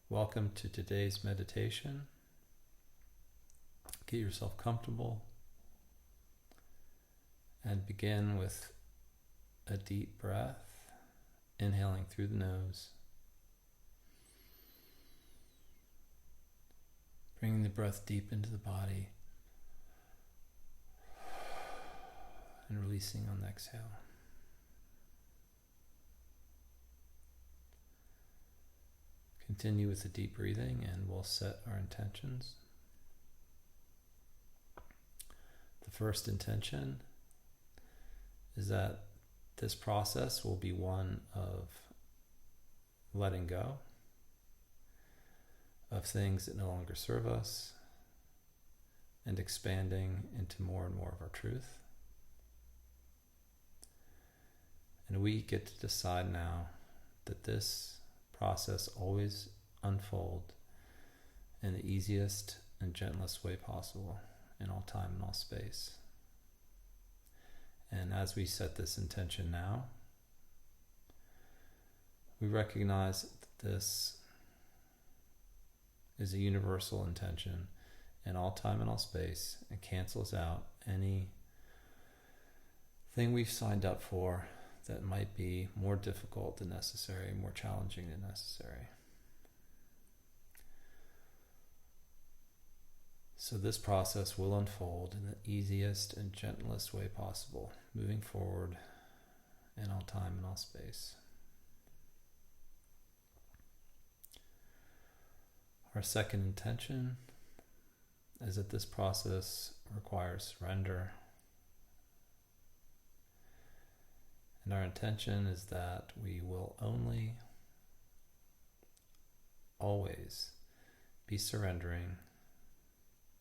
Welcome to today's meditation. Get yourself comfortable and begin with a deep breath, inhaling through the nose, bringing the breath deep into the body and releasing on the exhale. Continue with the deep breathing and we'll set our intentions. The first intention is that this process will be one of letting go of things that no longer serve us and expanding into more and more of our truth. And we get to decide now that this process always unfold in the easiest and gentlest way possible in all time and all space. And as we set this intention now, we recognize that this is a universal intention in all time and all space and cancels out any thing we've signed up for that might be more difficult than necessary, more challenging than necessary. So this process will unfold in the easiest and gentlest way possible, moving forward in all time and all space. Our second intention is that this process requires surrender. And our intention is that we will only, always be surrendering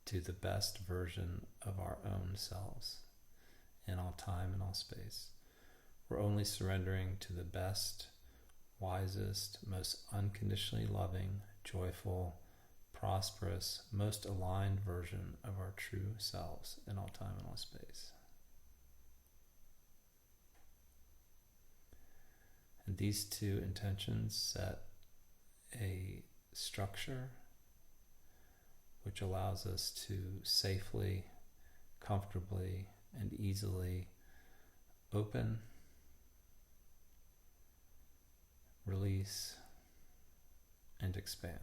to the best version of our own selves in all time and all space. We're only surrendering to the best, wisest, most unconditionally loving, joyful, prosperous, most aligned version of our true selves in all time and all space. And these two intentions set a structure which allows us to safely, comfortably, and easily open, release, and expand.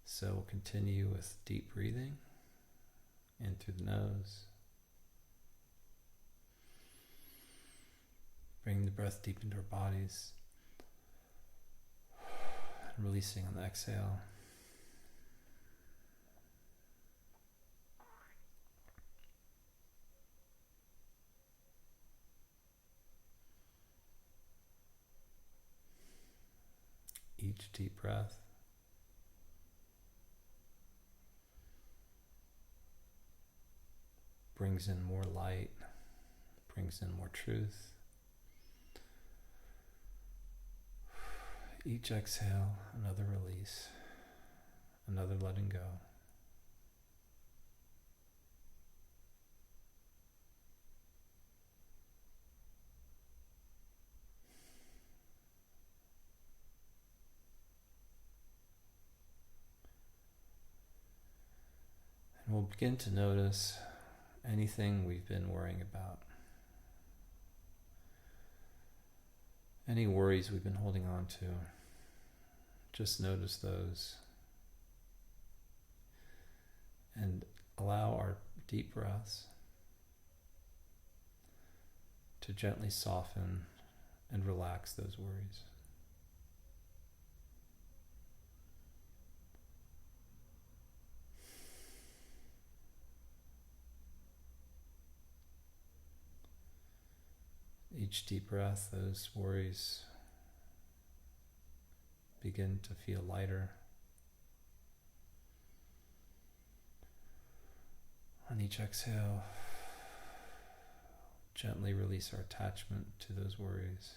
So we'll continue with deep breathing in through the nose. Bringing the breath deep into our bodies and releasing on the exhale. Each deep breath brings in more light, brings in more truth. Each exhale, another release, another letting go. And we'll begin to notice anything we've been worrying about. Any worries we've been holding on to, just notice those and allow our deep breaths to gently soften and relax those worries. Each deep breath, those worries begin to feel lighter. On each exhale, gently release our attachment to those worries.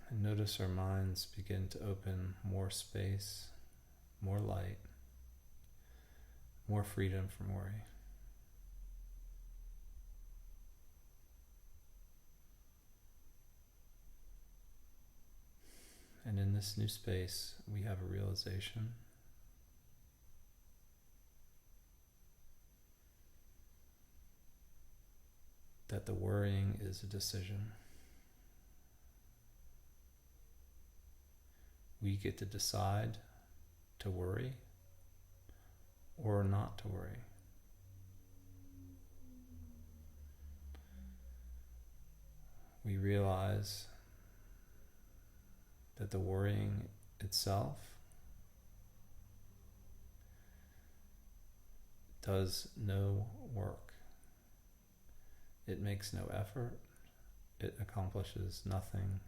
And notice our minds begin to open more space, more light, more freedom from worry. And in this new space, we have a realization that the worrying is a decision. We get to decide to worry or not to worry. We realize that the worrying itself does no work. It makes no effort. It accomplishes nothing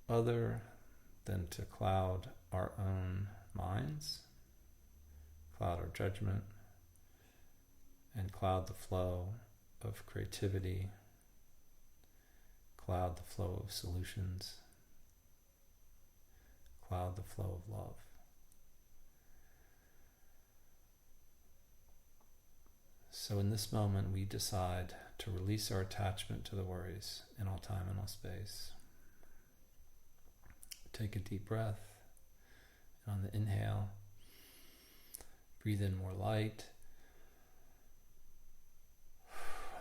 other than to cloud our own minds, cloud our judgment, and cloud the flow of creativity, cloud the flow of solutions, cloud the flow of love. So in this moment, we decide to release our attachment to the worries in all time and all space. Take a deep breath, and on the inhale, breathe in more light.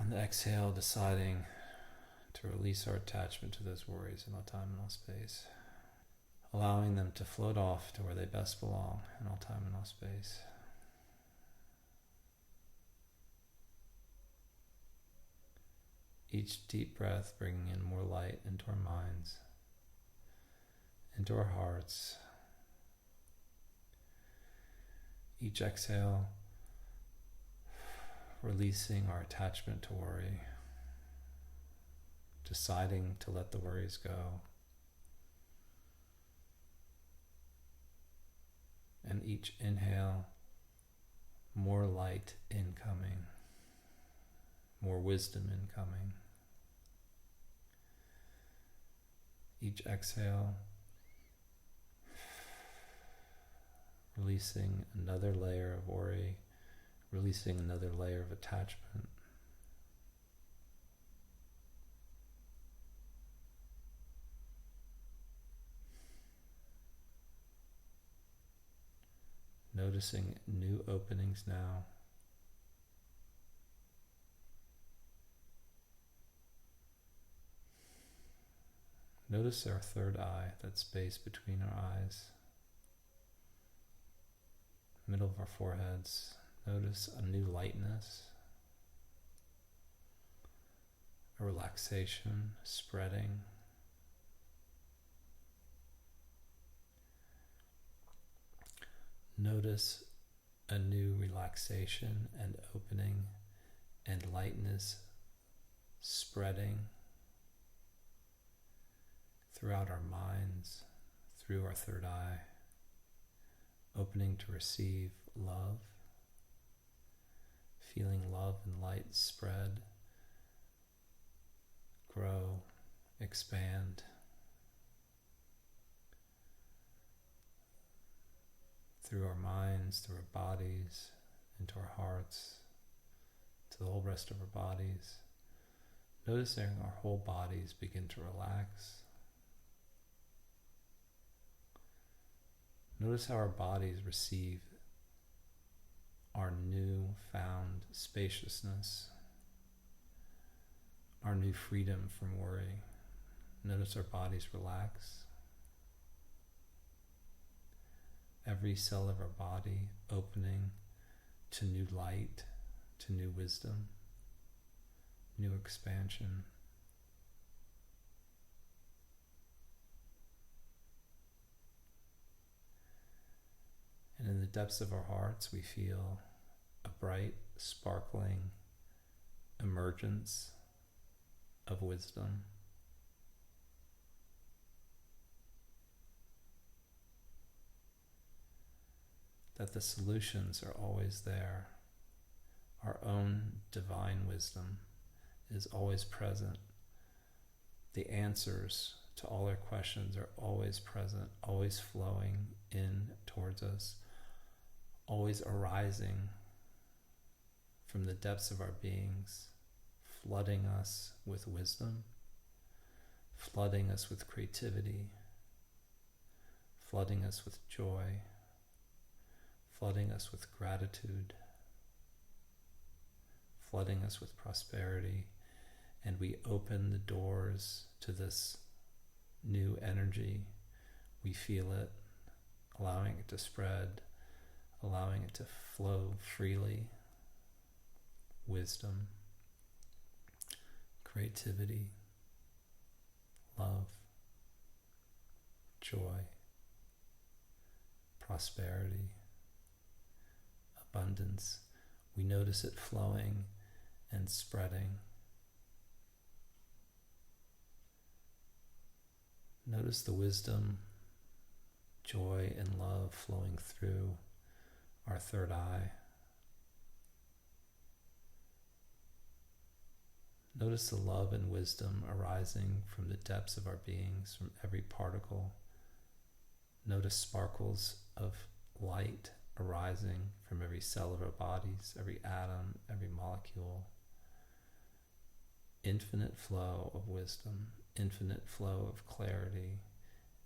On the exhale, deciding to release our attachment to those worries in all time and all space, allowing them to float off to where they best belong in all time and all space. Each deep breath bringing in more light into our minds, into our hearts. Each exhale, releasing our attachment to worry, deciding to let the worries go. And each inhale, more light incoming, more wisdom incoming. Each exhale, releasing another layer of worry, releasing another layer of attachment. Noticing new openings now. Notice our third eye, that space between our eyes, middle of our foreheads. Notice a new lightness, a relaxation spreading. Notice a new relaxation and opening and lightness spreading throughout our minds, through our third eye, opening to receive love, feeling love and light spread, grow, expand. Through our minds, through our bodies, into our hearts, to the whole rest of our bodies. Noticing our whole bodies begin to relax. Notice how our bodies receive our new-found spaciousness, our new freedom from worry. Notice our bodies relax. Every cell of our body opening to new light, to new wisdom, new expansion. And in the depths of our hearts, we feel a bright, sparkling emergence of wisdom. That the solutions are always there. Our own divine wisdom is always present. The answers to all our questions are always present, always flowing in towards us, always arising from the depths of our beings, flooding us with wisdom, flooding us with creativity, flooding us with joy, flooding us with gratitude, flooding us with prosperity, and we open the doors to this new energy. We feel it, allowing it to spread, allowing it to flow freely. Wisdom, creativity, love, joy, prosperity, abundance. We notice it flowing and spreading. Notice the wisdom, joy, and love flowing through our third eye. Notice the love and wisdom arising from the depths of our beings, from every particle. Notice sparkles of light arising from every cell of our bodies, every atom, every molecule. Infinite flow of wisdom, infinite flow of clarity,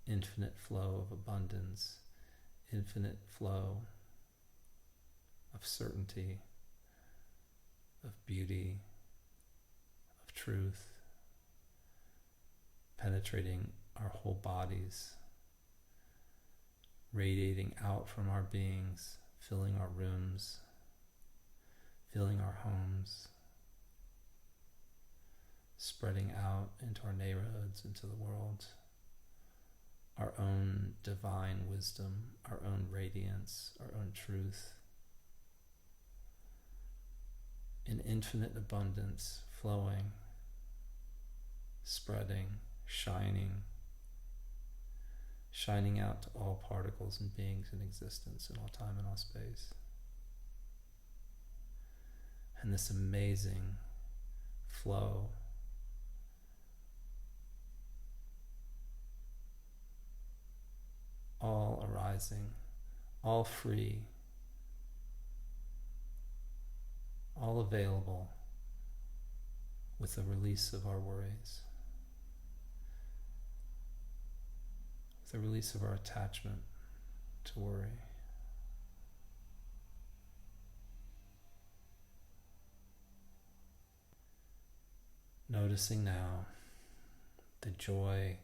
infinite flow of abundance, infinite flow of certainty, of beauty, of truth, penetrating our whole bodies, radiating out from our beings, filling our rooms, filling our homes, spreading out into our neighborhoods, into the world, our own divine wisdom, our own radiance, our own truth, in infinite abundance, flowing, spreading, shining out to all particles and beings in existence in all time and all space. And this amazing flow all arising, all free, all available with the release of our worries, with the release of our attachment to worry. Noticing now the joy,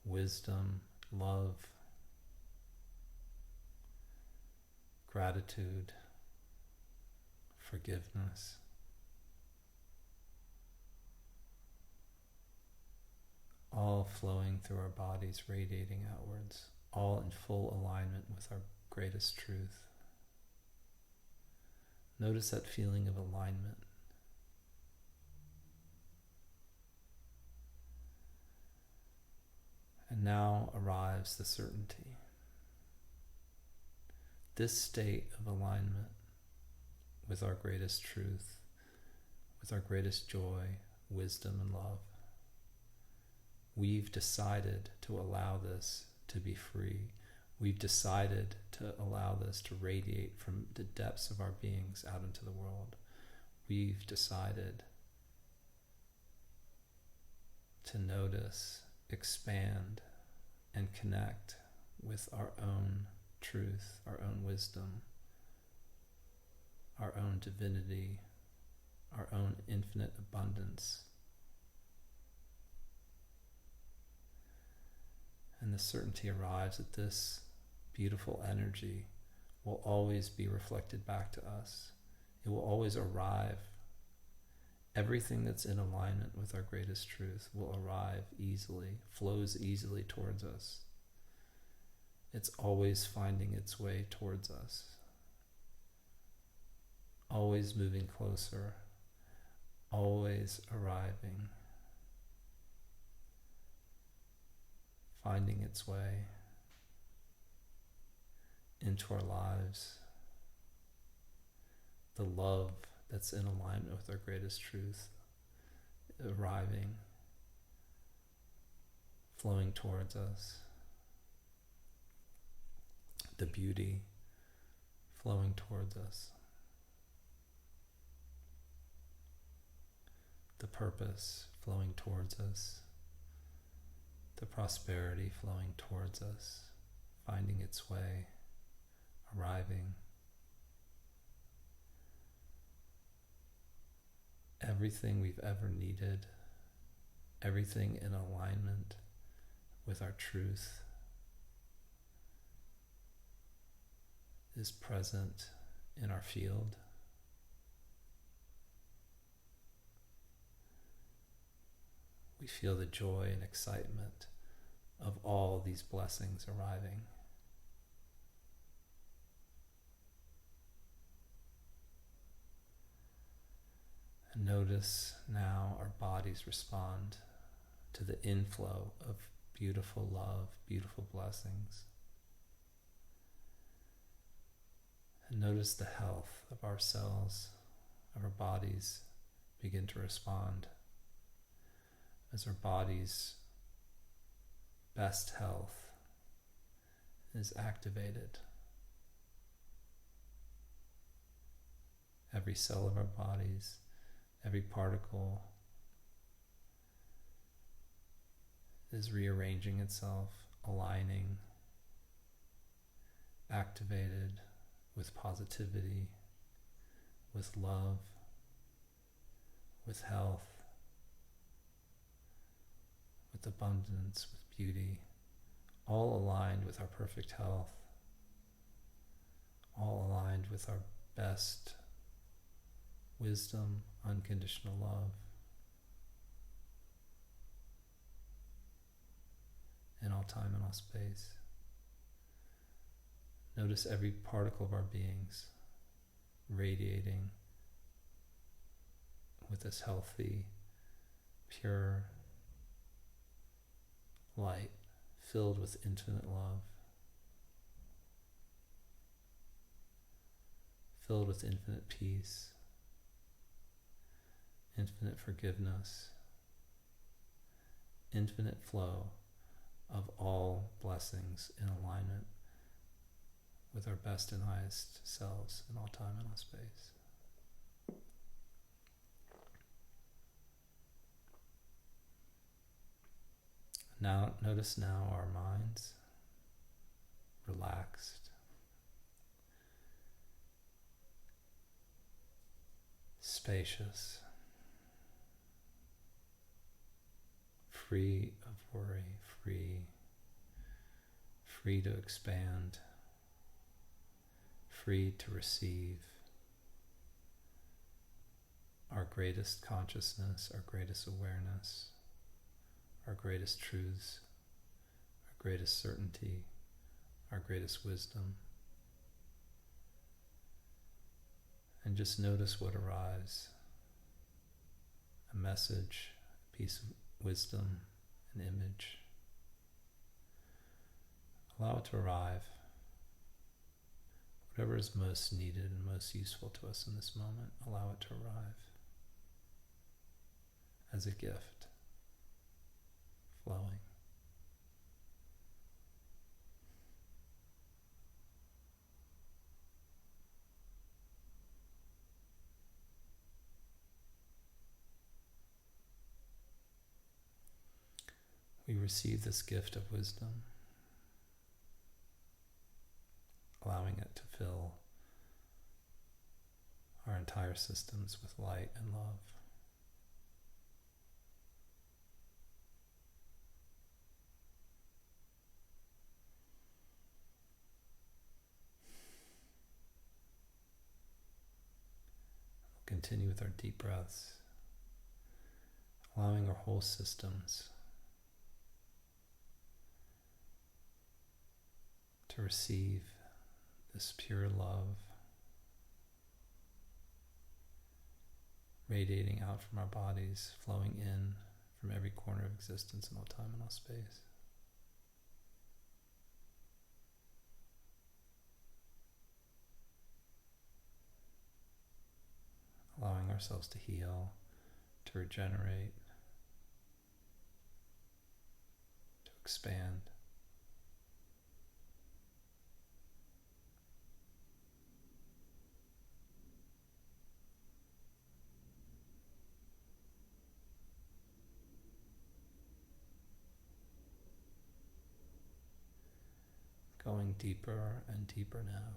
wisdom, love, gratitude, forgiveness, all flowing through our bodies, radiating outwards, all in full alignment with our greatest truth. Notice that feeling of alignment. And now arrives the certainty. This state of alignment with our greatest truth, with our greatest joy, wisdom, and love. We've decided to allow this to be free. We've decided to allow this to radiate from the depths of our beings out into the world. We've decided to notice, expand, and connect with our own truth, our own wisdom, our own divinity, our own infinite abundance. And the certainty arrives that this beautiful energy will always be reflected back to us. It will always arrive. Everything that's in alignment with our greatest truth will arrive easily, flows easily towards us. It's always finding its way towards us, always moving closer, always arriving, finding its way into our lives. The love that's in alignment with our greatest truth arriving, flowing towards us, the beauty flowing towards us, the purpose flowing towards us, the prosperity flowing towards us, finding its way, arriving. Everything we've ever needed, everything in alignment with our truth is present in our field. We feel the joy and excitement of all these blessings arriving. And notice now our bodies respond to the inflow of beautiful love, beautiful blessings. And notice the health of our cells, of our bodies begin to respond as our body's best health is activated. Every cell of our bodies, every particle is rearranging itself, aligning, activated with positivity, with love, with health, with abundance, with beauty, all aligned with our perfect health, all aligned with our best wisdom, unconditional love. In all time and all space. Notice every particle of our beings radiating with this healthy, pure light filled with infinite love, filled with infinite peace, infinite forgiveness, infinite flow of all blessings in alignment with our best and highest selves in all time and all space. Now, notice now our minds relaxed, spacious, free of worry, free to expand, free to receive our greatest consciousness, our greatest awareness, our greatest truths, our greatest certainty, our greatest wisdom. And just notice what arrives. A message, a piece of wisdom, an image. Allow it to arrive. Whatever is most needed and most useful to us in this moment, allow it to arrive as a gift, flowing. We receive this gift of wisdom, allowing it to fill our entire systems with light and love. We'll continue with our deep breaths, allowing our whole systems to receive this pure love radiating out from our bodies, flowing in from every corner of existence in all time and all space. Allowing ourselves to heal, to regenerate, to expand. Going deeper and deeper now.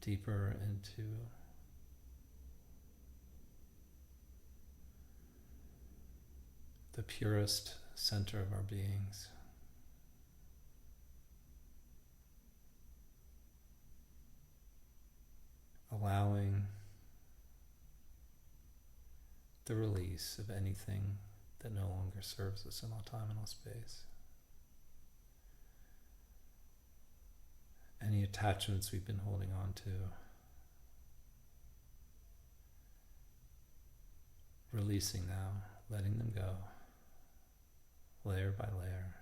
Deeper into the purest center of our beings. Allowing the release of anything that no longer serves us in all time and all space. Any attachments we've been holding on to, releasing now, letting them go, layer by layer,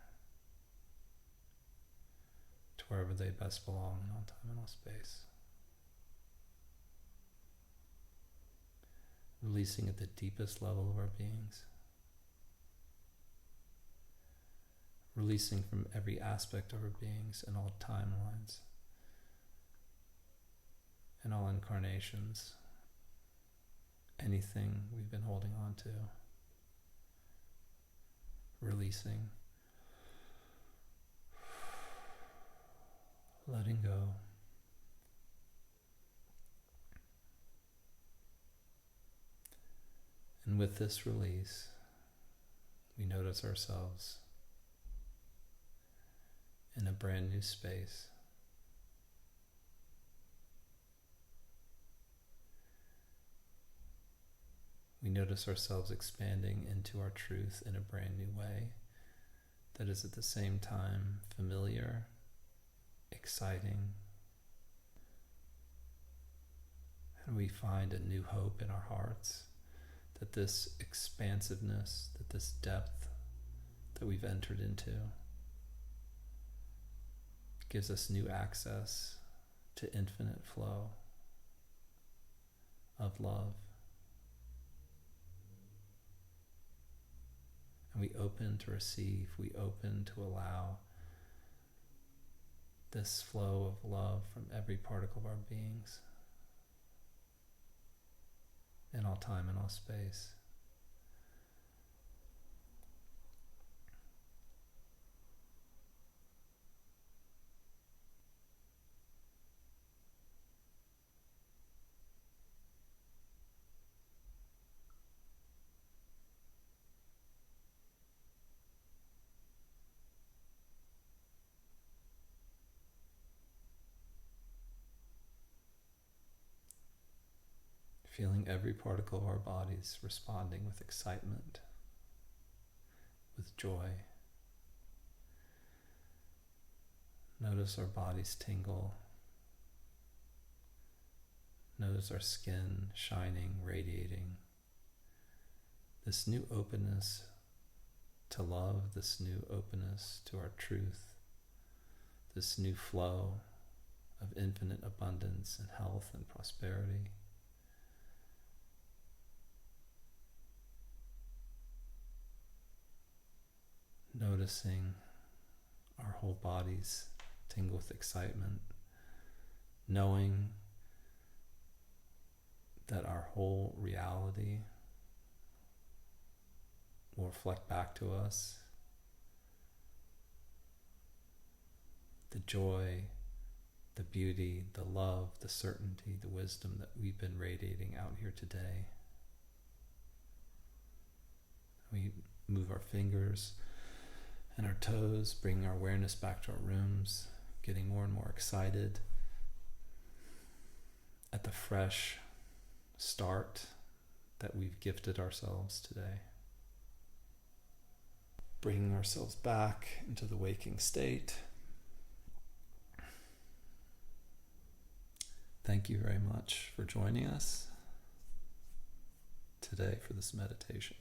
to wherever they best belong in all time and all space. Releasing at the deepest level of our beings. Releasing from every aspect of our beings in all timelines, in all incarnations, anything we've been holding on to. Releasing, letting go. And with this release, we notice ourselves in a brand new space. We notice ourselves expanding into our truth in a brand new way that is at the same time familiar, exciting, and we find a new hope in our hearts that this expansiveness, that this depth that we've entered into gives us new access to infinite flow of love. And we open to receive, we open to allow this flow of love from every particle of our beings in all time and all space. Feeling every particle of our bodies responding with excitement, with joy. Notice our bodies tingle. Notice our skin shining, radiating. This new openness to love, this new openness to our truth, this new flow of infinite abundance and health and prosperity. Noticing our whole bodies tingle with excitement, knowing that our whole reality will reflect back to us the joy, the beauty, the love, the certainty, the wisdom that we've been radiating out here today. We move our fingers and our toes, bringing our awareness back to our rooms, getting more and more excited at the fresh start that we've gifted ourselves today. Bringing ourselves back into the waking state. Thank you very much for joining us today for this meditation.